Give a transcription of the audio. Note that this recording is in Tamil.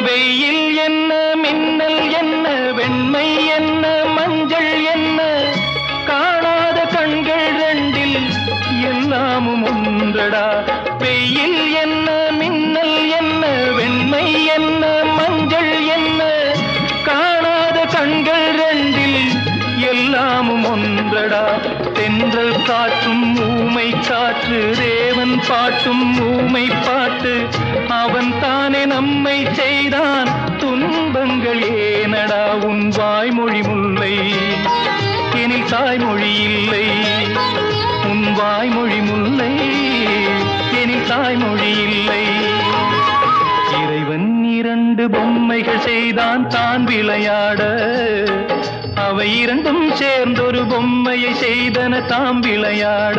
வெயில் என்ன மின்னல் என்ன வெண்மை என்ன மஞ்சள் என்ன காணாத கண்கள் ரெண்டில் எல்லாமும் ஒன்றடா. வெயில் என்ன மின்னல் என்ன வெண்மை என்ன மஞ்சள் என்ன காணாத கண்கள் ரெண்டில் எல்லாமும் ஒன்றடா. தென்றல் காற்றும் ஊமை காற்று தேவன் பாட்டும் ஊமை பாட்டு அவன் தானே நம்மை செய்தான் துன்பங்கள் ஏனடா. உன் வாய்மொழி முல்லை எனில் தாய்மொழி இல்லை. உன் வாய்மொழி முல்லை எனில் தாய்மொழி இல்லை. இறைவன் இரண்டு பொம்மைகள் செய்தான் தான் விளையாட. அவை இரண்டும் சேர்ந்தொரு பொம்மையை செய்தன தாம் விளையாட.